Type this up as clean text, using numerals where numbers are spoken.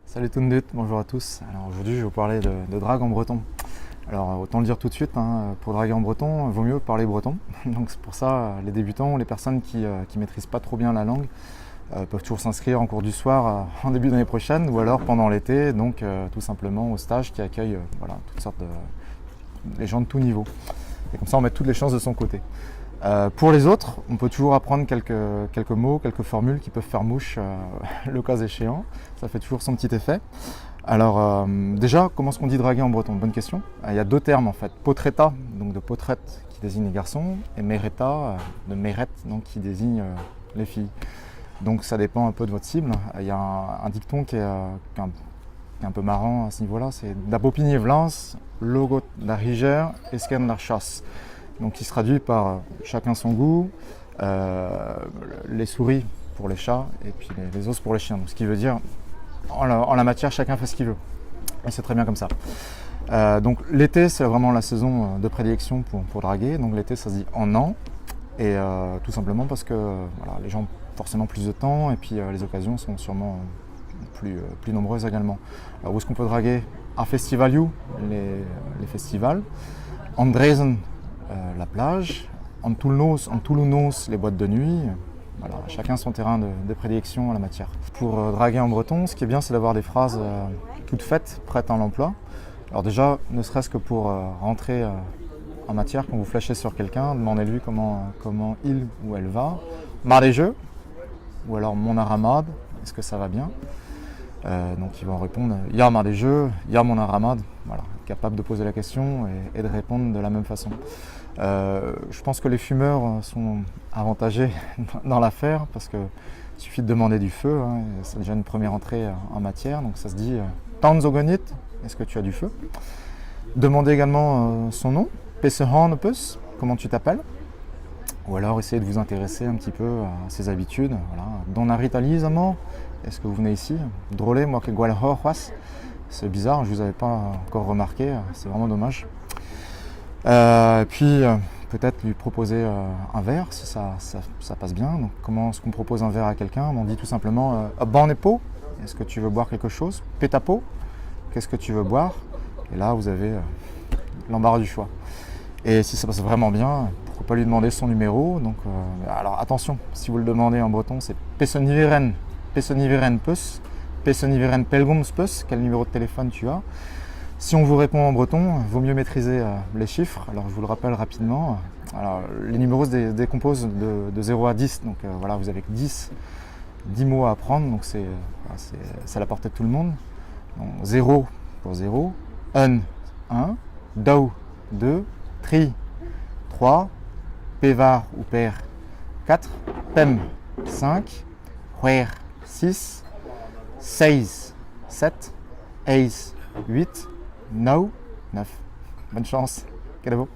Salut tout le monde, bonjour à tous. Alors aujourd'hui je vais vous parler de drague en breton. Alors autant le dire tout de suite, pour draguer en breton, il vaut mieux parler breton. Donc c'est pour ça les débutants, les personnes qui maîtrisent pas trop bien la langue peuvent toujours s'inscrire en cours du soir en début d'année prochaine ou alors pendant l'été, donc tout simplement au stage qui accueille toutes sortes les gens de tout niveau. Et comme ça on met toutes les chances de son côté. Pour les autres, on peut toujours apprendre quelques mots, quelques formules qui peuvent faire mouche le cas échéant. Ça fait toujours son petit effet. Alors déjà, comment est-ce qu'on dit draguer en breton? Bonne question. Il y a deux termes en fait. Potreta, donc de potrette qui désigne les garçons, et mereta, de mérette, donc qui désigne les filles. Donc ça dépend un peu de votre cible. Il y a un dicton qui est un peu marrant à ce niveau-là, c'est Da Bopigny Vlans, Logot da Riger, Esken da Chasse. Donc qui se traduit par chacun son goût, les souris pour les chats et puis les os pour les chiens. Donc, ce qui veut dire en la matière chacun fait ce qu'il veut. Et c'est très bien comme ça. Donc l'été c'est vraiment la saison de prédilection pour draguer. Donc l'été ça se dit en an et tout simplement parce que les gens ont forcément plus de temps et puis les occasions sont sûrement plus nombreuses également. Alors, où est-ce qu'on peut draguer? À Festivaliu, les festivals, Andresen, la plage, en Toulounos, les boîtes de nuit. Voilà, chacun son terrain de prédilection en la matière. Pour draguer en breton, ce qui est bien, c'est d'avoir des phrases toutes faites, prêtes à l'emploi. Alors déjà, ne serait-ce que pour rentrer en matière, quand vous flashez sur quelqu'un, demandez-lui comment il ou elle va. Marejeu, ou alors mon aramad, est-ce que ça va bien? Donc ils vont répondre Ya Marejeu, Ya mon aramad. Voilà, capable de poser la question et de répondre de la même façon. Je pense que les fumeurs sont avantagés dans l'affaire parce qu'il suffit de demander du feu, c'est déjà une première entrée en matière, donc ça se dit Tanzogonit, est-ce que tu as du feu? Demandez également son nom, Pessehanepus, comment tu t'appelles? Ou alors essayez de vous intéresser un petit peu à ses habitudes. Voilà. Donarita est-ce que vous venez ici? Drôle, moi que Gualhorwas. C'est bizarre, je ne vous avais pas encore remarqué, c'est vraiment dommage. Puis peut-être lui proposer un verre si ça passe bien. Donc comment est-ce qu'on propose un verre à quelqu'un? On dit tout simplement Banepo, est-ce que tu veux boire quelque chose? Petapo, qu'est-ce que tu veux boire? Et là vous avez l'embarras du choix. Et si ça passe vraiment bien, pourquoi pas lui demander son numéro? Donc, alors attention, si vous le demandez en breton, c'est Pesoniveren Pus, Pesoniveren Pelgums Pus, quel numéro de téléphone tu as? Si on vous répond en breton, il vaut mieux maîtriser les chiffres. Alors je vous le rappelle rapidement. Alors, les numéros se décomposent de 0 à 10. Donc vous avez 10 mots à apprendre. Donc c'est à la portée de tout le monde. Donc, 0 pour 0, 1, 2, 2, tri, 3, pevar ou père, 4, pem, 5, huer, 6, 6, 7, 8, 9. Bonne chance. Quel est beau.